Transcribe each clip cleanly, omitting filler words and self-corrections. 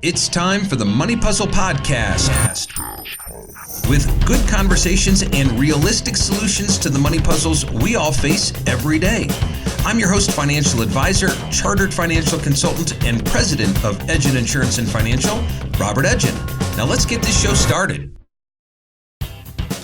It's time for the Money Puzzle Podcast, with good conversations and realistic solutions to the money puzzles we all face every day. I'm your host, financial advisor, chartered financial consultant, and president of Edgen Insurance and Financial, Robert Edgen. Now let's get this show started.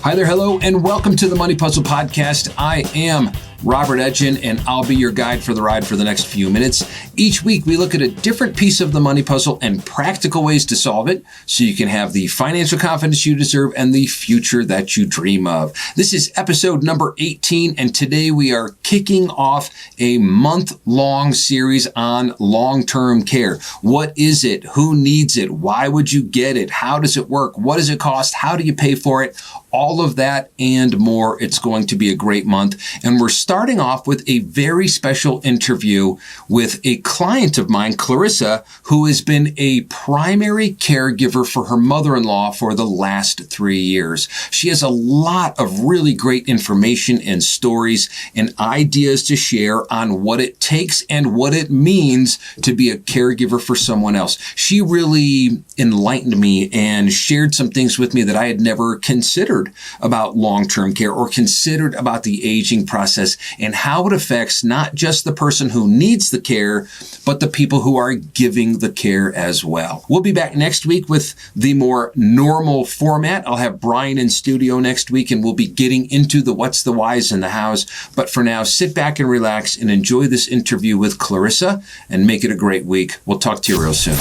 Hi there, hello, and welcome to the Money Puzzle Podcast. I am Robert Edgen, and I'll be your guide for the ride for the next few minutes. Each week, we look at a different piece of the money puzzle and practical ways to solve it so you can have the financial confidence you deserve and the future that you dream of. This is episode number 18, and today we are kicking off a month-long series on long-term care. What is it? Who needs it? Why would you get it? How does it work? What does it cost? How do you pay for it? All of that and more. It's going to be a great month. And we're starting off with a very special interview with a client of mine, Clarissa, who has been a primary caregiver for her mother-in-law for the last 3 years. She has a lot of really great information and stories and ideas to share on what it takes and what it means to be a caregiver for someone else. She really enlightened me and shared some things with me that I had never considered about long-term care or considered about the aging process and how it affects not just the person who needs the care, but the people who are giving the care as well. We'll be back next week with the more normal format. I'll have Brian in studio next week, and we'll be getting into the what's, the whys, and the hows. But for now, sit back and relax and enjoy this interview with Clarissa and make it a great week. We'll talk to you real soon.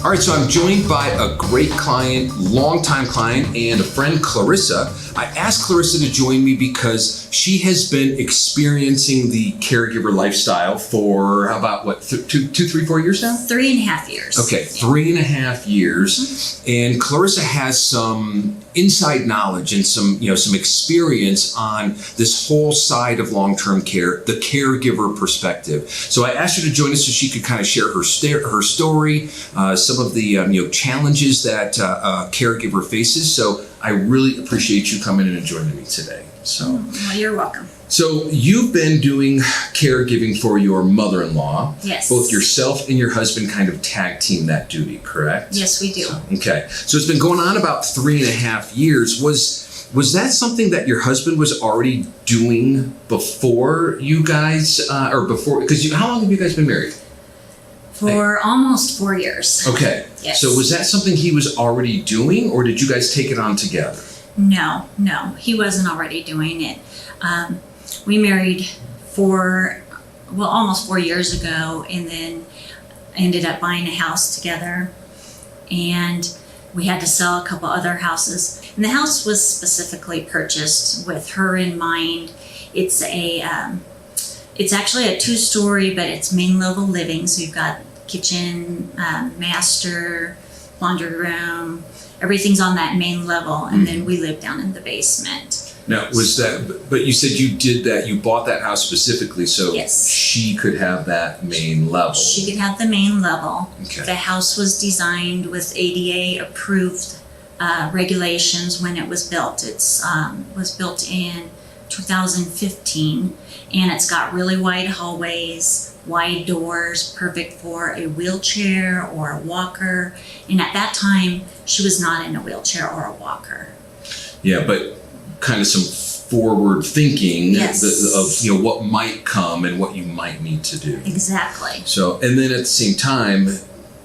All right, so I'm joined by a great client, longtime client, and a friend, Clarissa. I asked Clarissa to join me because she has been experiencing the caregiver lifestyle for about, 4 years now? 3.5 years. Okay, 3.5 years. Mm-hmm. And Clarissa has some inside knowledge and some experience on this whole side of long-term care, the caregiver perspective. So I asked her to join us so she could kind of share her story, some of the challenges that a caregiver faces. So I really appreciate you coming in and joining me today. So, well, you're welcome. So you've been doing caregiving for your mother-in-law. Yes. Both yourself and your husband kind of tag team that duty, correct? Yes, we do. Okay. So it's been going on about 3.5 years. Was that something that your husband was already doing before you guys, because how long have you guys been married? For almost 4 years. Okay. Yes. So was that something he was already doing, or did you guys take it on together? No, he wasn't already doing it. We married almost 4 years ago, and then ended up buying a house together, and we had to sell a couple other houses. And the house was specifically purchased with her in mind. It's actually a 2-story, but it's main level living. So you've got kitchen, master, laundry room, everything's on that main level. And then we live down in the basement. Now, but you said you did that, you bought that house specifically so yes, she could have that main level. She could have the main level. Okay. The house was designed with ADA approved regulations when it was built. It was built in 2015, and it's got really wide hallways, wide doors, perfect for a wheelchair or a walker. And at that time, she was not in a wheelchair or a walker. Yeah, but kind of some forward thinking. Yes. Of what might come and what you might need to do. Exactly. So, and then at the same time,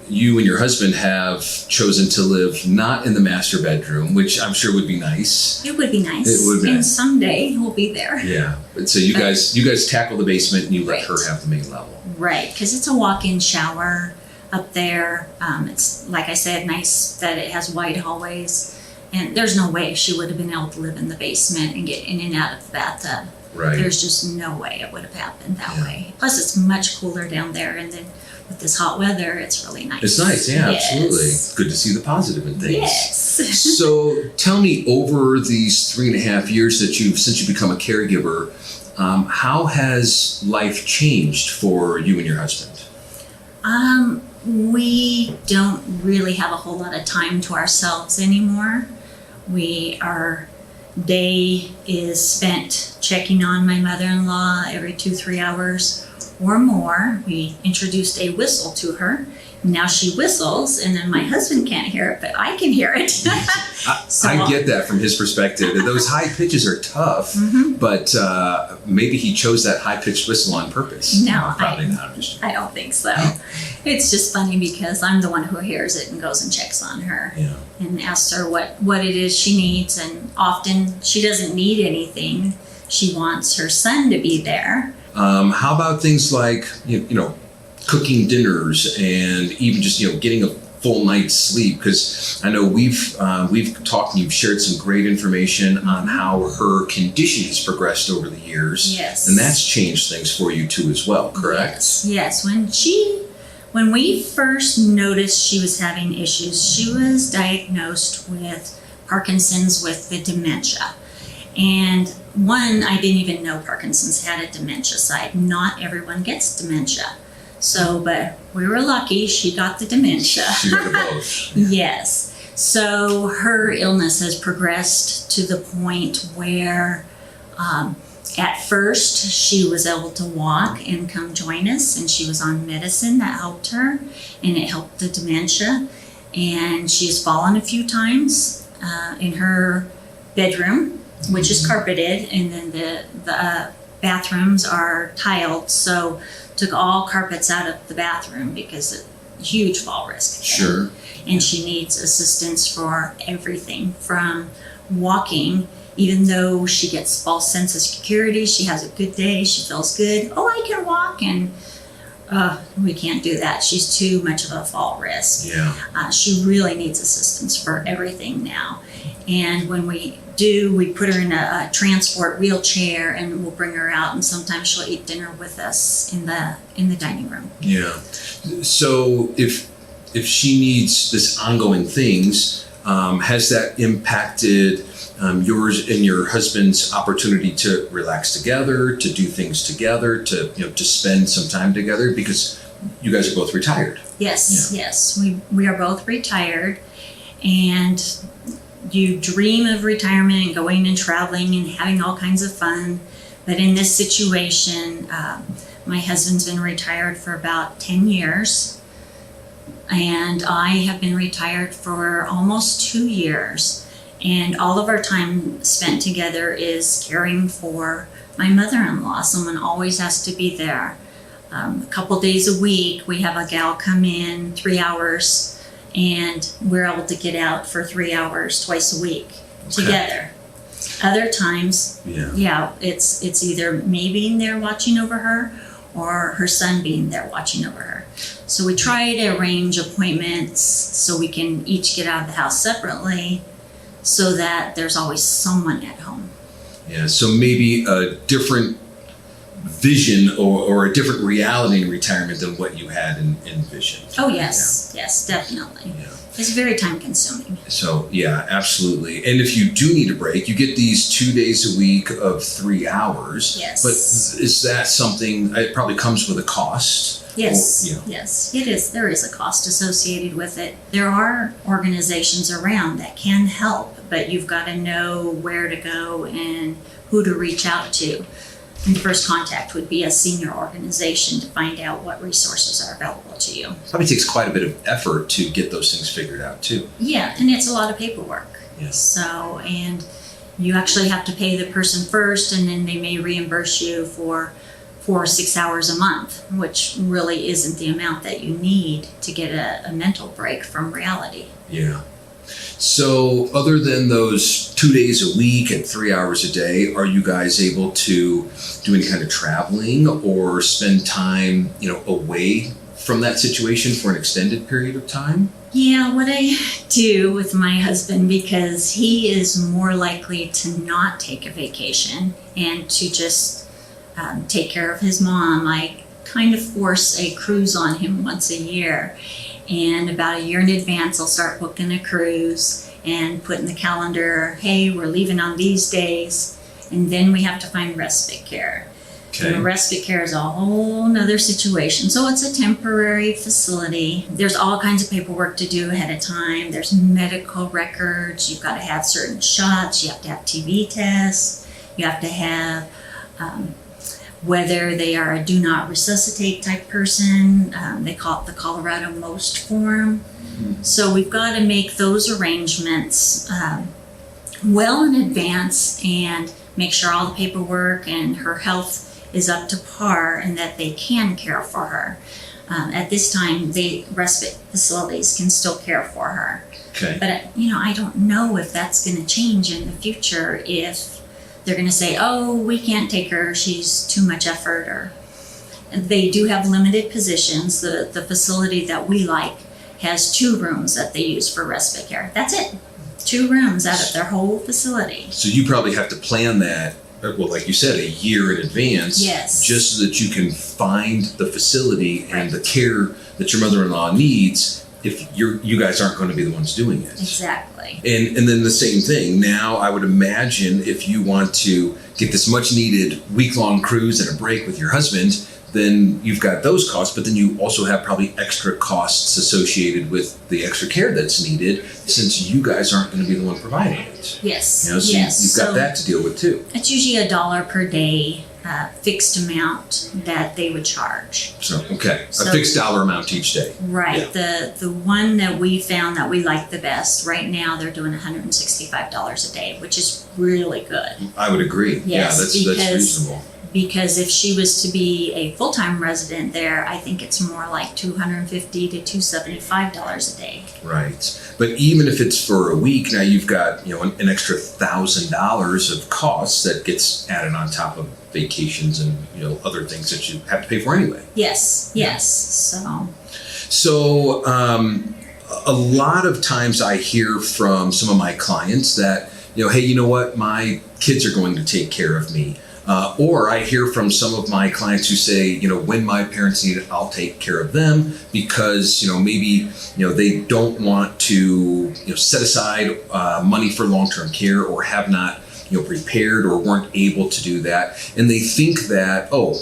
you and your husband have chosen to live not in the master bedroom, which I'm sure would be nice. It would be nice. It would be and nice. Someday we'll be there. Yeah. But so you guys tackle the basement and you let her have the main level. Right, because it's a walk-in shower up there. It's, like I said, nice that it has wide hallways. And there's no way she would have been able to live in the basement and get in and out of the bathtub. Right. There's just no way it would have happened that way. Plus, it's much cooler down there, and then with this hot weather, it's really nice. It's nice, yeah, yes. Absolutely. Good to see the positive in things. Yes. So tell me, over these 3.5 years since you've become a caregiver, how has life changed for you and your husband? We don't really have a whole lot of time to ourselves anymore. Our day is spent checking on my mother-in-law every 2-3 hours, or more. We introduced a whistle to her. Now she whistles, and then my husband can't hear it, but I can hear it. I get that from his perspective. Those high pitches are tough, but maybe he chose that high-pitched whistle on purpose. No, probably not. I'm just I don't think so. It's just funny because I'm the one who hears it and goes and checks on her and asks her what it is she needs. And often she doesn't need anything. She wants her son to be there. How about things like, cooking dinners and even just, getting a full night's sleep? Because I know we've talked and you've shared some great information on how her condition has progressed over the years. Yes. And that's changed things for you too as well, correct? Yes. When we first noticed she was having issues, she was diagnosed with Parkinson's with the dementia. And I didn't even know Parkinson's had a dementia side. Not everyone gets dementia. But we were lucky she got the dementia. She got both. Yes. So her illness has progressed to the point where at first she was able to walk and come join us, and she was on medicine that helped her, and it helped the dementia. And she has fallen a few times in her bedroom, which is carpeted, and then the bathrooms are tiled, so took all carpets out of the bathroom because of huge fall risk. Sure. And she needs assistance for everything from walking. Even though she gets false sense of security, she has a good day, she feels good. Oh, I can walk, and we can't do that. She's too much of a fall risk. Yeah. She really needs assistance for everything now. And when we do, we put her in a transport wheelchair, and we'll bring her out, and sometimes she'll eat dinner with us in the dining room. Yeah. So if she needs this ongoing things, has that impacted yours and your husband's opportunity to relax together, to do things together, to spend some time together? Because you guys are both retired. Yes. We are both retired, and you dream of retirement and going and traveling and having all kinds of fun. But in this situation, my husband's been retired for about 10 years, and I have been retired for almost 2 years. And all of our time spent together is caring for my mother-in-law. Someone always has to be there. A couple days a week, we have a gal come in 3 hours, and we're able to get out for 3 hours twice a week together. Other times, it's either me being there watching over her or her son being there watching over her. So we try to arrange appointments so we can each get out of the house separately, so that there's always someone at home. Yeah, so maybe a different vision or a different reality in retirement than what you had envisioned. Oh, yes, definitely. Yeah. It's very time consuming. So, yeah, absolutely. And if you do need a break, you get these 2 days a week of 3 hours. Yes. But is that something, it probably comes with a cost? Yes, yes, it is. There is a cost associated with it. There are organizations around that can help, but you've got to know where to go and who to reach out to. And the first contact would be a senior organization to find out what resources are available to you. Probably takes quite a bit of effort to get those things figured out too. Yeah, and it's a lot of paperwork. Yes. So, and you actually have to pay the person first, and then they may reimburse you for 4 or 6 hours a month, which really isn't the amount that you need to get a mental break from reality. Yeah. So other than those 2 days a week and 3 hours a day, are you guys able to do any kind of traveling or spend time, away from that situation for an extended period of time? Yeah, what I do with my husband, because he is more likely to not take a vacation and to just take care of his mom, I kind of force a cruise on him once a year. And about a year in advance, I'll start booking a cruise and put in the calendar, hey, we're leaving on these days. And then we have to find respite care. Okay. And respite care is a whole nother situation. So it's a temporary facility. There's all kinds of paperwork to do ahead of time. There's medical records. You've got to have certain shots. You have to have TB tests. You have to have whether they are a do not resuscitate type person. They call it the Colorado Most form. So we've got to make those arrangements well in advance and make sure all the paperwork and her health is up to par and that they can care for her. At this time, the respite facilities can still care for her. Okay. But, I don't know if that's going to change in the future, if they're going to say, oh, we can't take her, she's too much effort. Or they do have limited positions. The facility that we like has 2 rooms that they use for respite care. That's it. 2 rooms out of their whole facility. So you probably have to plan that, well, like you said, a year in advance. Yes. Just so that you can find the facility and Right. the care that your mother-in-law needs if you guys aren't going to be the ones doing it. Exactly. And then the same thing. Now, I would imagine if you want to get this much needed week-long cruise and a break with your husband, then you've got those costs, but then you also have probably extra costs associated with the extra care that's needed since you guys aren't going to be the one providing it. Yes. So yes. you've got that to deal with too. It's usually $1 per day, fixed amount that they would charge. So, okay, a So- fixed dollar amount each day. Right. The one that we found that we like the best right now, they're doing $165 a day, which is really good. I would agree. Yes, that's because- reasonable. Because if she was to be a full-time resident there, I think it's more like $250 to $275 a day. Right. But even if it's for a week, now you've got, an extra $1,000 of costs that gets added on top of vacations and, other things that you have to pay for anyway. Yes. So a lot of times I hear from some of my clients that, hey, you know what? My kids are going to take care of me. Or I hear from some of my clients who say, when my parents need it, I'll take care of them because, maybe, they don't want to, set aside money for long-term care or have not, prepared or weren't able to do that. And they think that, oh,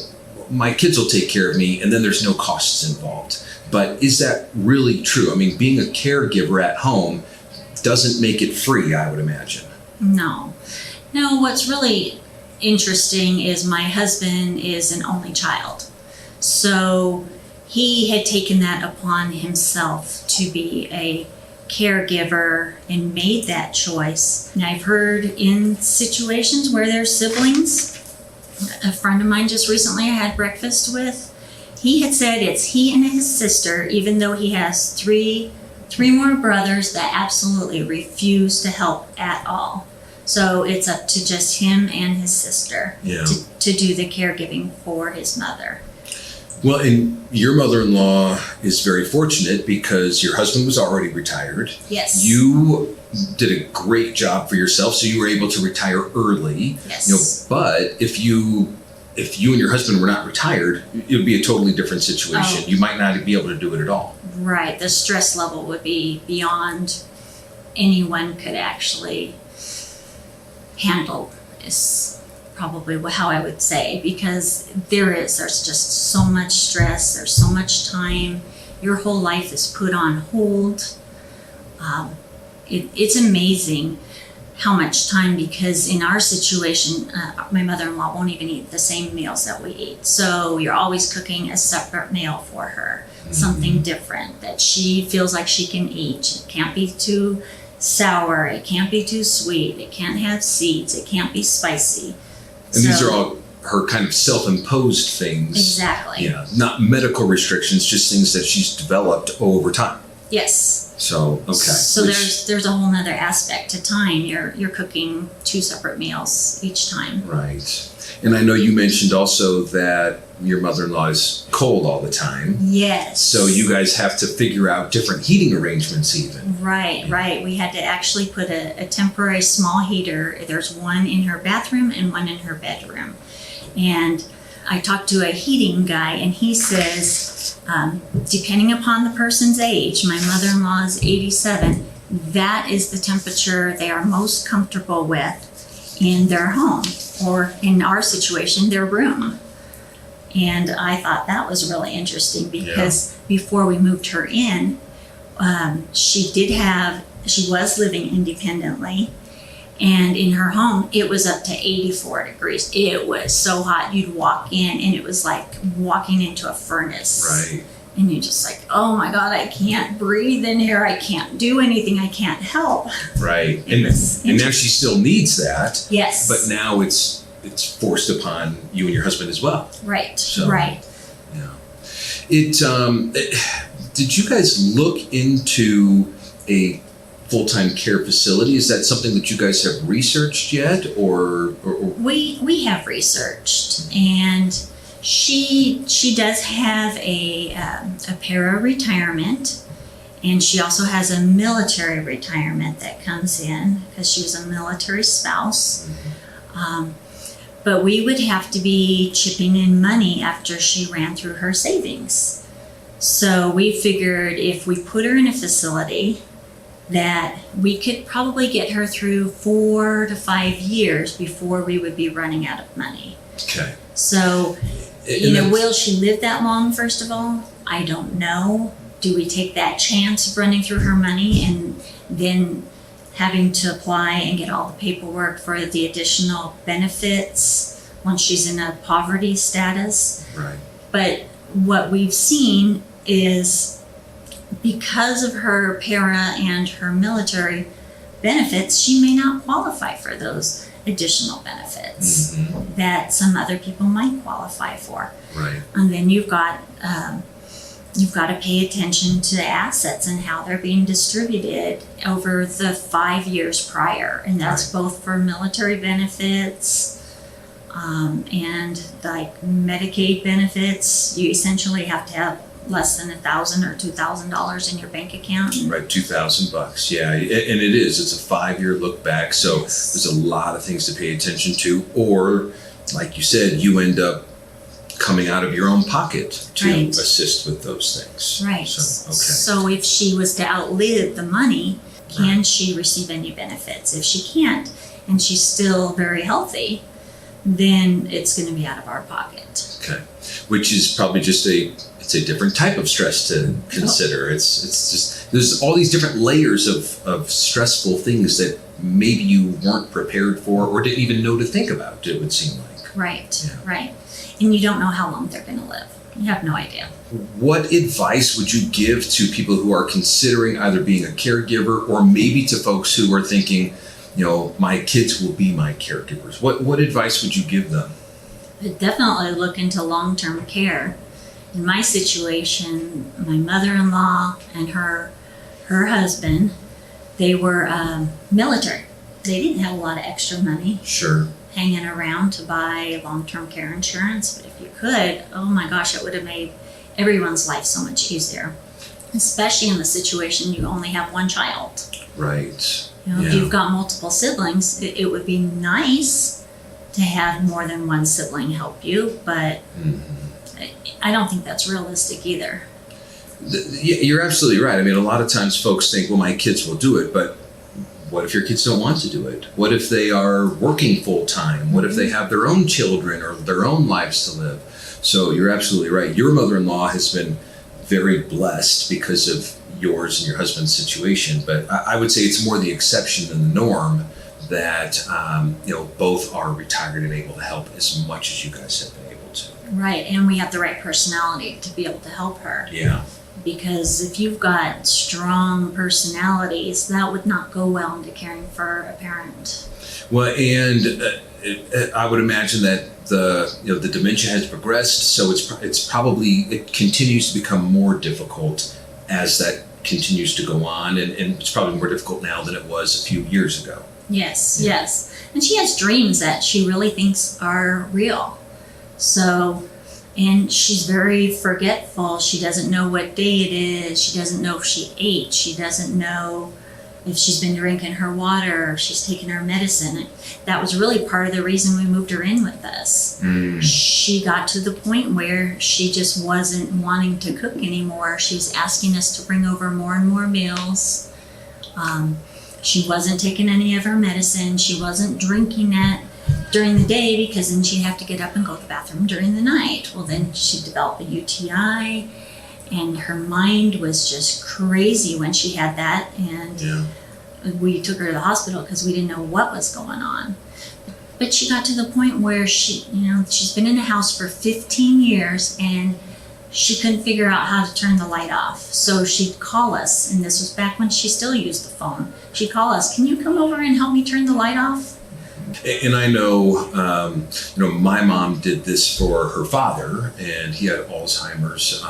my kids will take care of me and then there's no costs involved. But is that really true? I mean, being a caregiver at home doesn't make it free, I would imagine. No, what's really interesting is my husband is an only child. So he had taken that upon himself to be a caregiver and made that choice. And I've heard in situations where there's siblings, a friend of mine just recently I had breakfast with, he had said it's he and his sister, even though he has three more brothers that absolutely refuse to help at all. So it's up to just him and his sister to do the caregiving for his mother. Well, and your mother-in-law is very fortunate because your husband was already retired. Yes. You did a great job for yourself, so you were able to retire early. Yes. But if you and your husband were not retired, it would be a totally different situation. Oh. You might not be able to do it at all. Right. The stress level would be beyond anyone could actually handle, is probably how I would say, because there's just so much stress, there's so much time, your whole life is put on hold. It's amazing how much time, because in our situation, my mother-in-law won't even eat the same meals that we eat. So you're always cooking a separate meal for her, something different that she feels like she can eat. It can't be too sour, it can't be too sweet, it can't have seeds, it can't be spicy. And these are all her kind of self-imposed things. Exactly. Yeah, not medical restrictions, just things that she's developed over time. Yes. So, okay. So there's a whole nother aspect to time. You're cooking 2 separate meals each time. Right. And I know you mentioned also that your mother-in-law is cold all the time. Yes. So you guys have to figure out different heating arrangements even. Right. We had to actually put a temporary small heater. There's one in her bathroom and one in her bedroom. And I talked to a heating guy and he says, depending upon the person's age, my mother-in-law is 87, that is the temperature they are most comfortable with in their home, or in our situation, their room. And I thought that was really interesting because before we moved her in, she was living independently, And in her home, it was up to 84 degrees. It was so hot. You'd walk in and it was like walking into a furnace. Right. And you're just like, oh my God, I can't breathe in here. I can't do anything. I can't help. Right. And now she still needs that. Yes. But now it's forced upon you and your husband as well. Right. So, right. Yeah. Did you guys look into a full-time care facility? Is that something that you guys have researched yet, or? We have researched, and she does have a para-retirement, and she also has a military retirement that comes in because she's a military spouse. But we would have to be chipping in money after she ran through her savings. So we figured if we put her in a facility that we could probably get her through 4 to 5 years before we would be running out of money. Okay. So, will she live that long, first of all? I don't know. Do we take that chance of running through her money and then having to apply and get all the paperwork for the additional benefits once she's in a poverty status? Right. But what we've seen is because of her para and her military benefits, she may not qualify for those additional benefits that some other people might qualify for. Right. And then you've got to pay attention to assets and how they're being distributed over the 5 years prior, and that's both for military benefits and like Medicaid benefits. You essentially have to have less than $1,000 or $2,000 in your bank account. Right, $2,000. Yeah, and it is. It's a 5-year look back, so there's a lot of things to pay attention to. Or, like you said, you end up coming out of your own pocket to assist with those things. Right. So if she was to outlive the money, can she receive any benefits? If she can't, and she's still very healthy, then it's going to be out of our pocket. Okay, which is probably just a different type of stress to consider. It's just, there's all these different layers of stressful things that maybe you weren't prepared for or didn't even know to think about, it would seem like. Right, Yeah. right. And you don't know how long they're going to live. You have no idea. What advice would you give to people who are considering either being a caregiver or maybe to folks who are thinking, my kids will be my caregivers? What advice would you give them? But definitely look into long-term care. In my situation, my mother-in-law and her husband, they were military. They didn't have a lot of extra money hanging around to buy long-term care insurance. But if you could, oh my gosh, it would have made everyone's life so much easier, especially in the situation you only have one child. Right. If you've got multiple siblings, it would be nice to have more than one sibling help you, but I don't think that's realistic either. You're absolutely right. I mean, a lot of times folks think, well, my kids will do it, but what if your kids don't want to do it? What if they are working full time? What if they have their own children or their own lives to live? So you're absolutely right. Your mother-in-law has been very blessed because of yours and your husband's situation, but I would say it's more the exception than the norm that both are retired and able to help as much as you guys have been able to. Right, and we have the right personality to be able to help her. Yeah. Because if you've got strong personalities, that would not go well into caring for a parent. Well, and I would imagine that the dementia has progressed, so it continues to become more difficult as that continues to go on, and it's probably more difficult now than it was a few years ago. Yes. And she has dreams that she really thinks are real. So, and she's very forgetful. She doesn't know what day it is. She doesn't know if she ate. She doesn't know if she's been drinking her water or if she's taking her medicine. That was really part of the reason we moved her in with us. She got to the point where she just wasn't wanting to cook anymore. She was asking us to bring over more and more meals. She wasn't taking any of her medicine. She wasn't drinking it during the day because then she'd have to get up and go to the bathroom during the night. Well, then she'd develop a UTI, and her mind was just crazy when she had that. And we took her to the hospital because we didn't know what was going on. But she got to the point where she's been in the house for 15 years and she couldn't figure out how to turn the light off. So she'd call us, and this was back when she still used the phone. She'd call us, "Can you come over and help me turn the light off?" And I know, my mom did this for her father, and he had Alzheimer's.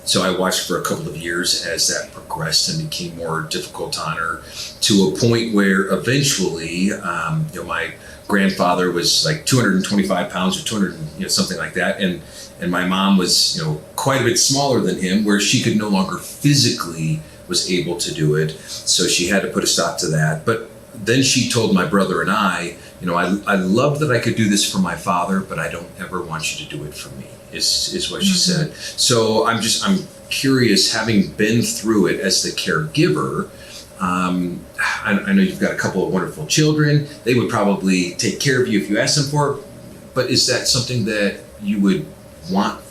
So I watched for a couple of years as that progressed and became more difficult on her, to a point where eventually, my grandfather was like 225 pounds or 200, something like that, and my mom was, quite a bit smaller than him, where she could no longer physically was able to do it. So she had to put a stop to that. But then she told my brother and I love that I could do this for my father, but I don't ever want you to do it for me, is what she said. So I'm curious, having been through it as the caregiver, I know you've got a couple of wonderful children. They would probably take care of you if you asked them for it. But is that something that you would want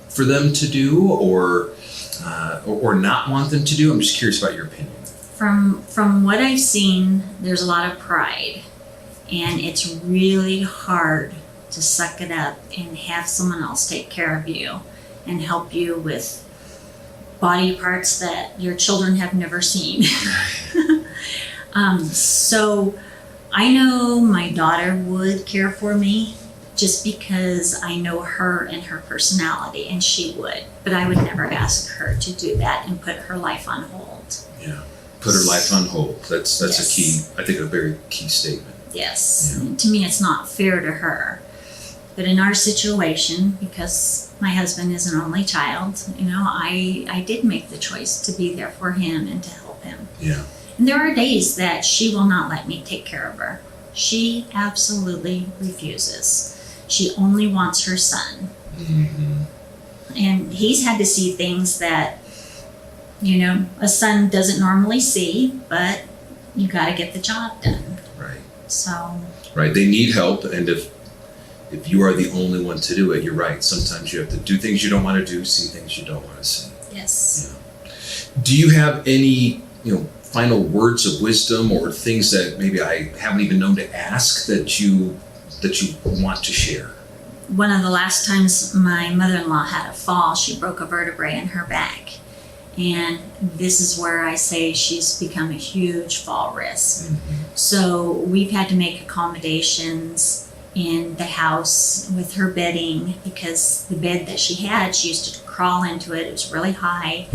for them to do, or not want them to do? I'm just curious about your opinion. From what I've seen, there's a lot of pride, and it's really hard to suck it up and have someone else take care of you and help you with body parts that your children have never seen. So I know my daughter would care for me just because I know her and her personality, and she would. But I would never ask her to do that and put her life on hold. Yeah. Put her life on hold. That's Yes. a key, I think, a very key statement. Yes. Yeah. To me, it's not fair to her. But in our situation, because my husband is an only child, I did make the choice to be there for him and to help him. Yeah. And there are days that she will not let me take care of her. She absolutely refuses. She only wants her son. Mm-hmm. And he's had to see things that, a son doesn't normally see, but you got to get the job done. Right. So. Right. They need help, and if you are the only one to do it, you're right. Sometimes you have to do things you don't want to do, see things you don't want to see. Yes. Yeah. Do you have any, final words of wisdom, or things that maybe I haven't even known to ask that you want to share? One of the last times my mother-in-law had a fall, she broke a vertebrae in her back. And this is where I say she's become a huge fall risk. Mm-hmm. So we've had to make accommodations in the house with her bedding, because the bed that she had, she used to crawl into it. It was really high.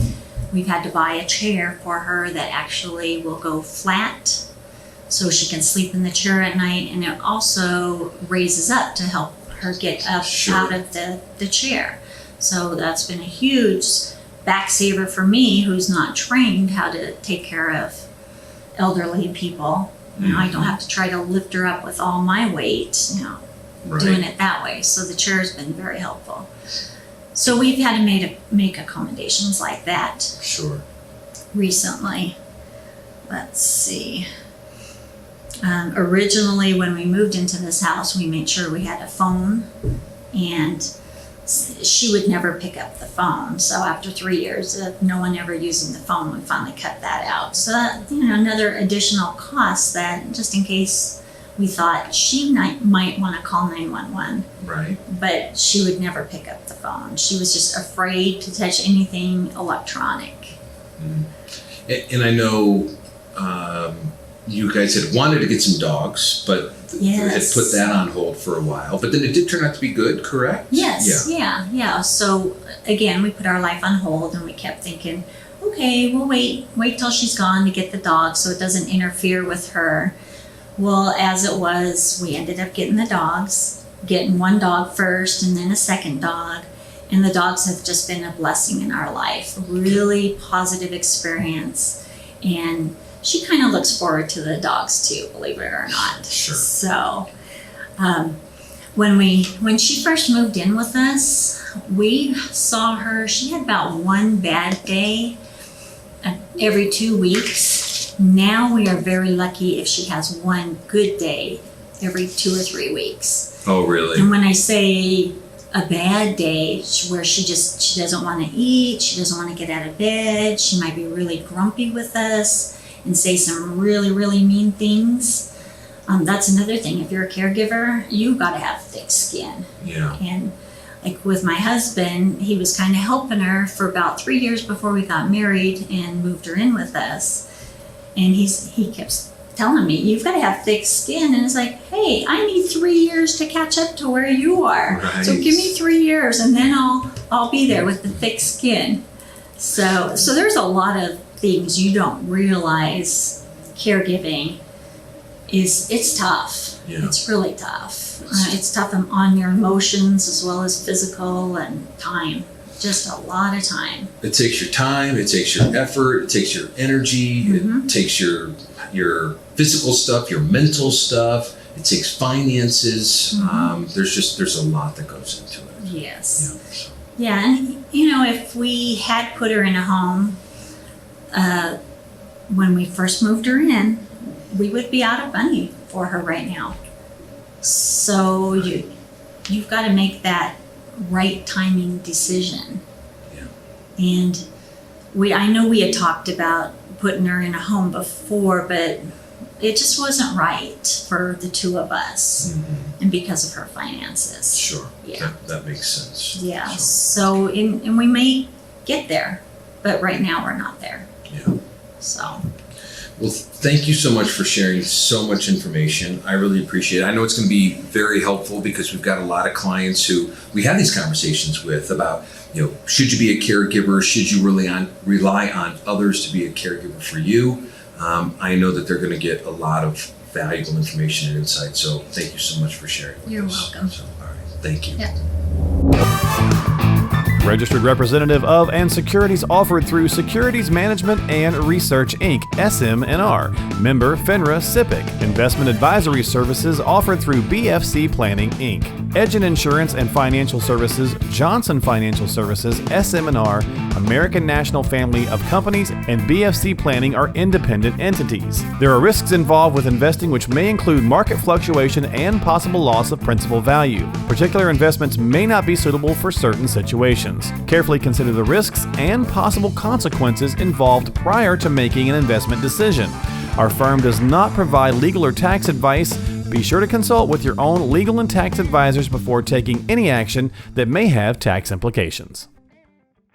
We've had to buy a chair for her that actually will go flat so she can sleep in the chair at night, and it also raises up to help her get up out of the chair. So that's been a huge back saver for me, who's not trained how to take care of elderly people. I don't have to try to lift her up with all my weight, Right. doing it that way. So the chair's been very helpful. So we've had to make accommodations like that Sure. recently. Let's see. Originally, when we moved into this house, we made sure we had a phone, and she would never pick up the phone. So after 3 years of no one ever using the phone, we finally cut that out. So that, another additional cost, that just in case we thought she might want to call 911, Right. but she would never pick up the phone. She was just afraid to touch anything electronic. And I know you guys had wanted to get some dogs, but Yes. had put that on hold for a while. But then it did turn out to be good, correct? Yes, Yeah. yeah. So again, we put our life on hold, and we kept thinking, okay, we'll wait till she's gone to get the dog so it doesn't interfere with her. Well, as it was, we ended up getting the dogs, getting one dog first and then a second dog. And the dogs have just been a blessing in our life, really positive experience. And she kind of looks forward to the dogs too, believe it or not. Sure. So when she first moved in with us, we saw her, she had about one bad day every 2 weeks. Now we are very lucky if she has one good day every 2 or 3 weeks. Oh, really? And when I say a bad day where she doesn't want to eat, she doesn't want to get out of bed, she might be really grumpy with us, and say some really, really mean things. That's another thing. If you're a caregiver, you got to have thick skin. Yeah. And like with my husband, he was kind of helping her for about 3 years before we got married and moved her in with us. And he kept telling me, you've got to have thick skin. And it's like, hey, I need 3 years to catch up to where you are. Right. So give me 3 years and then I'll be there with the thick skin. So there's a lot of things you don't realize. Caregiving it's tough. Yeah. It's really tough. It's tough on your emotions as well as physical and time. Just a lot of time. It takes your time, it takes your effort, it takes your energy, Mm-hmm. it takes your physical stuff, your mental stuff, it takes finances. Mm-hmm. There's a lot that goes into it. Yes. Yeah, and if we had put her in a home when we first moved her in, we would be out of money for her right now. So you've got to make that right timing decision. Yeah. And I know we had talked about putting her in a home before, but it just wasn't right for the two of us, Mm-hmm. and because of her finances. Sure. Yeah. That makes sense. Yeah. Sure. So and we may get there, but right now we're not there. Yeah. So. Well, thank you so much for sharing so much information. I really appreciate it. I know it's going to be very helpful because we've got a lot of clients who we have these conversations with about, should you be a caregiver? Should you really rely on others to be a caregiver for you? I know that they're going to get a lot of valuable information and insight. So thank you so much for sharing with You're us. welcome. So, all right. Thank you. Yeah. Registered representative of and securities offered through Securities Management and Research Inc. SM&R. Member FINRA SIPC. Investment advisory services offered through BFC Planning Inc. Edgen Insurance and Financial Services, Johnson Financial Services, SM&R, American National Family of Companies, and BFC Planning are independent entities. There are risks involved with investing which may include market fluctuation and possible loss of principal value. Particular investments may not be suitable for certain situations. Carefully consider the risks and possible consequences involved prior to making an investment decision. Our firm does not provide legal or tax advice. Be sure to consult with your own legal and tax advisors before taking any action that may have tax implications.